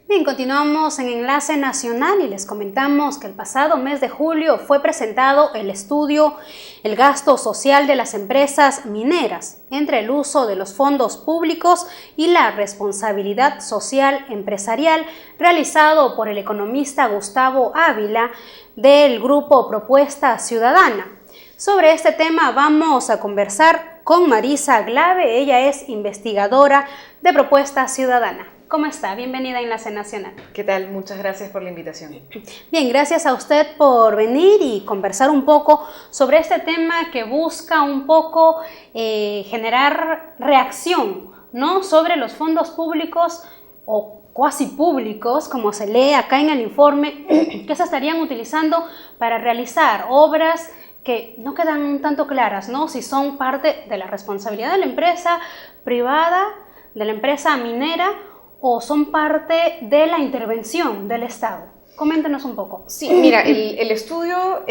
Bien, continuamos en Enlace Nacional y les comentamos que el pasado mes de julio fue presentado el estudio El gasto social de las empresas mineras entre el uso de los fondos públicos y la responsabilidad social empresarial, realizado por el economista Gustavo Ávila del grupo Propuesta Ciudadana. Sobre este tema vamos a conversar con Marisa Glave, ella es investigadora de Propuesta Ciudadana. ¿Cómo está? Bienvenida a Enlace Nacional. ¿Qué tal? Muchas gracias por la invitación. Bien, gracias a usted por venir y conversar un poco sobre este tema que busca un poco generar reacción, ¿no?, sobre los fondos públicos o cuasi públicos, como se lee acá en el informe, que se estarían utilizando para realizar obras que no quedan un tanto claras, ¿no?, si son parte de la responsabilidad de la empresa privada, de la empresa minera, o son parte de la intervención del Estado. Coméntenos un poco. Sí, mira, el estudio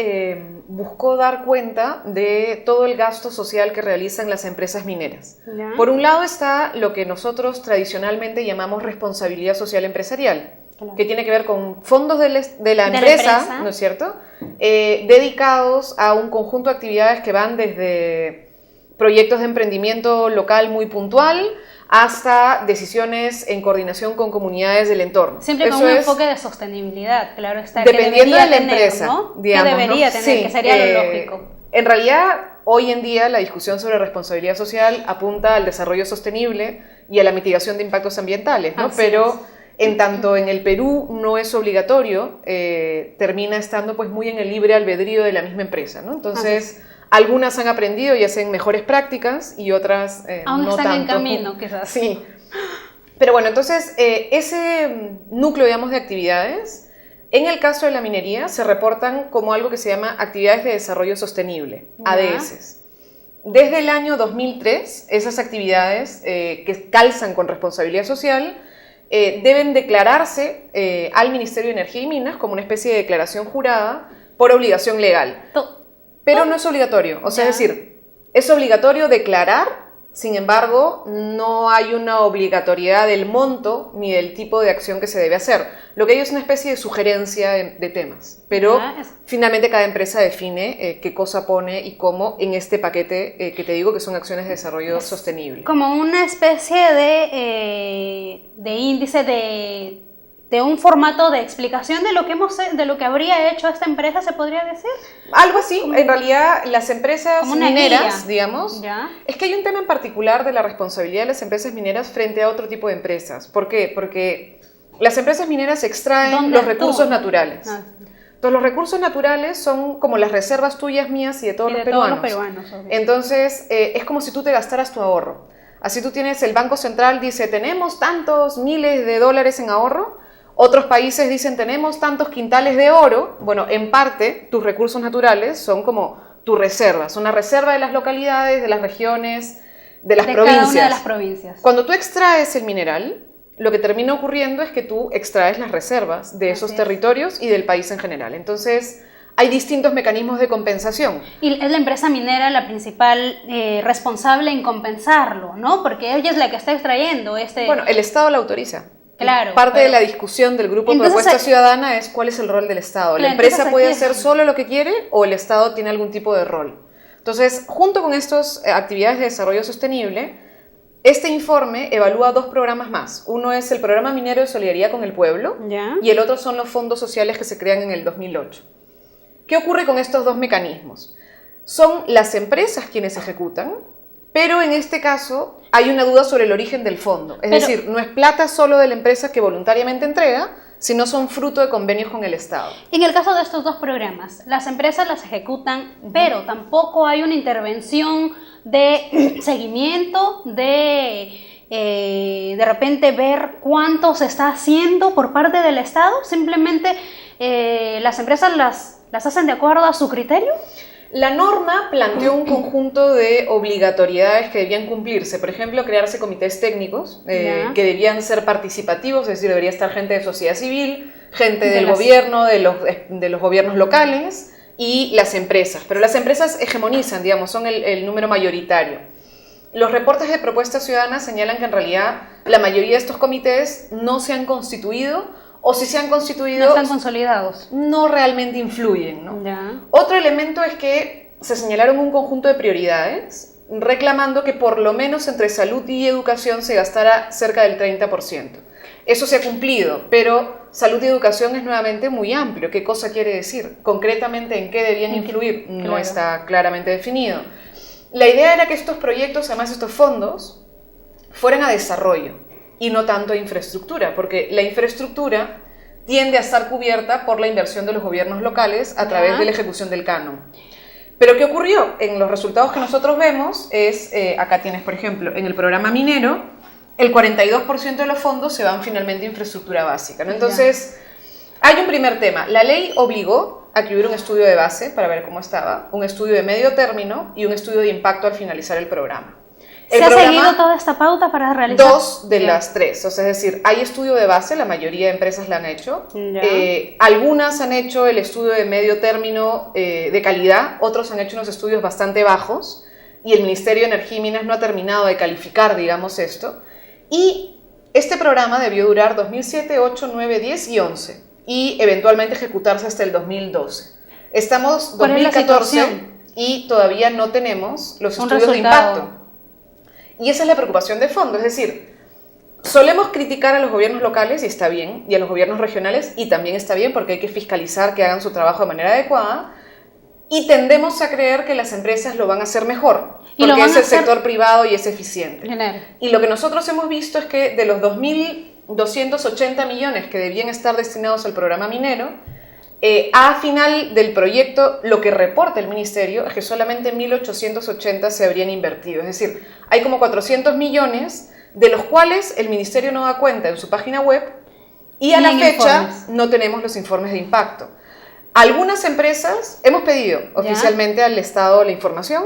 buscó dar cuenta de todo el gasto social que realizan las empresas mineras. ¿Ya? Por un lado está lo que nosotros tradicionalmente llamamos responsabilidad social empresarial, Claro. que tiene que ver con fondos de la empresa, ¿no es cierto?, dedicados a un conjunto de actividades que van desde proyectos de emprendimiento local muy puntual hasta decisiones en coordinación con comunidades del entorno. Siempre con un enfoque de sostenibilidad, claro está. Dependiendo de la empresa, ¿no?, digamos, que debería tener, sí, que sería lo lógico. En realidad, hoy en día la discusión sobre responsabilidad social apunta al desarrollo sostenible y a la mitigación de impactos ambientales, ¿no? Pero en tanto en el Perú no es obligatorio, termina estando pues muy en el libre albedrío de la misma empresa, ¿no? Entonces, algunas han aprendido y hacen mejores prácticas y otras aún no están tanto. en camino, quizás. Sí. Pero bueno, entonces ese núcleo, digamos, de actividades, en el caso de la minería, se reportan como algo que se llama actividades de desarrollo sostenible, ADS. Desde el año 2003, esas actividades que calzan con responsabilidad social deben declararse al Ministerio de Energía y Minas como una especie de declaración jurada por obligación legal. Pero no es obligatorio, o sea, es decir, es obligatorio declarar, sin embargo, no hay una obligatoriedad del monto ni del tipo de acción que se debe hacer. Lo que hay es una especie de sugerencia de temas, pero finalmente cada empresa define qué cosa pone y cómo en este paquete que te digo que son acciones de desarrollo sostenible. Como una especie de índice de un formato de explicación de lo que habría hecho esta empresa, ¿se podría decir? Algo así. En realidad, las empresas mineras, digamos, ¿ya? Es que hay un tema en particular de la responsabilidad de las empresas mineras frente a otro tipo de empresas. ¿Por qué? Porque las empresas mineras extraen los recursos naturales. Entonces, los recursos naturales son como las reservas tuyas, mías y de todos los peruanos. Entonces, es como si tú te gastaras tu ahorro. Así tú tienes, el Banco Central dice, tenemos tantos miles de dólares en ahorro. Otros países dicen, tenemos tantos quintales de oro. Bueno, en parte, tus recursos naturales son como tu reserva. Son una reserva de las localidades, de las regiones, de las provincias. Cada una de las provincias. Cuando tú extraes el mineral, lo que termina ocurriendo es que tú extraes las reservas de esos territorios y del país en general. Entonces, hay distintos mecanismos de compensación. Y es la empresa minera la principal responsable en compensarlo, ¿no? Porque ella es la que está extrayendo Bueno, el Estado la autoriza. Claro, parte de la discusión del grupo Propuesta Ciudadana es cuál es el rol del Estado. La empresa puede hacer solo lo que quiere o el Estado tiene algún tipo de rol. Entonces, junto con estas actividades de desarrollo sostenible, este informe evalúa dos programas más. Uno es el Programa Minero de Solidaridad con el Pueblo y el otro son los fondos sociales que se crean en el 2008. ¿Qué ocurre con estos dos mecanismos? Son las empresas quienes ejecutan, pero en este caso hay una duda sobre el origen del fondo. Es decir, no es plata solo de la empresa que voluntariamente entrega, sino son fruto de convenios con el Estado. En el caso de estos dos programas, las empresas las ejecutan, pero tampoco hay una intervención de seguimiento, de repente ver cuánto se está haciendo por parte del Estado. Simplemente las empresas las hacen de acuerdo a su criterio. La norma planteó un conjunto de obligatoriedades que debían cumplirse. Por ejemplo, crearse comités técnicos que debían ser participativos, es decir, debería estar gente de sociedad civil, gente del gobierno, de los gobiernos locales y las empresas. Pero las empresas hegemonizan, digamos, son el número mayoritario. Los reportes de Propuesta Ciudadana señalan que en realidad la mayoría de estos comités no se han constituido, o si se han constituido, no están consolidados, no realmente influyen, ¿no? Ya. Otro elemento es que se señalaron un conjunto de prioridades, reclamando que por lo menos entre salud y educación se gastara cerca del 30%. Eso se ha cumplido, pero salud y educación es nuevamente muy amplio. ¿Qué cosa quiere decir? Concretamente, ¿en qué debían influir? No Claro. está claramente definido. La idea era que estos proyectos, además estos fondos, fueran a desarrollo y no tanto a infraestructura, porque la infraestructura tiende a estar cubierta por la inversión de los gobiernos locales a través de la ejecución del canon. Pero ¿qué ocurrió? En los resultados que nosotros vemos es, acá tienes por ejemplo, en el programa minero, el 42% de los fondos se van finalmente a infraestructura básica, ¿no? Entonces, hay un primer tema. La ley obligó a que hubiera un estudio de base para ver cómo estaba, un estudio de medio término y un estudio de impacto al finalizar el programa. ¿Se ha seguido toda esta pauta para realizar? Dos de las tres, o sea, es decir, hay estudio de base, la mayoría de empresas la han hecho, algunas han hecho el estudio de medio término de calidad, otros han hecho unos estudios bastante bajos y el Ministerio de Energía y Minas no ha terminado de calificar, digamos, esto, y este programa debió durar 2007, 8, 9, 10 y 11 y eventualmente ejecutarse hasta el 2012. Estamos 2014 y todavía no tenemos los estudios de impacto. Y esa es la preocupación de fondo, es decir, solemos criticar a los gobiernos locales y está bien, y a los gobiernos regionales y también está bien porque hay que fiscalizar que hagan su trabajo de manera adecuada, y tendemos a creer que las empresas lo van a hacer mejor, porque es el sector privado y es eficiente. Y lo que nosotros hemos visto es que de los 2.280 millones que debían estar destinados al programa minero, a final del proyecto, lo que reporta el ministerio es que solamente 1.880 se habrían invertido. Es decir, hay como 400 millones, de los cuales el ministerio no da cuenta en su página web y a la fecha no tenemos los informes de impacto. Algunas empresas, hemos pedido oficialmente al Estado la información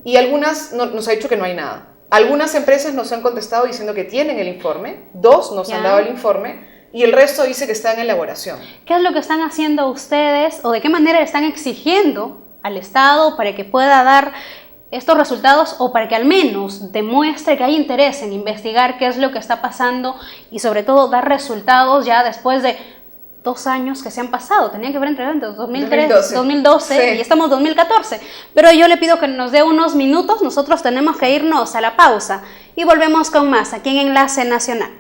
y algunas nos ha dicho que no hay nada. Algunas empresas nos han contestado diciendo que tienen el informe, 2 nos han dado el informe, y el resto dice que está en elaboración. ¿Qué es lo que están haciendo ustedes o de qué manera le están exigiendo al Estado para que pueda dar estos resultados o para que al menos demuestre que hay interés en investigar qué es lo que está pasando y sobre todo dar resultados ya después de 2 años que se han pasado? Tenían que haber entregado en 2012 y estamos en 2014. Pero yo le pido que nos dé unos minutos, nosotros tenemos que irnos a la pausa y volvemos con más aquí en Enlace Nacional.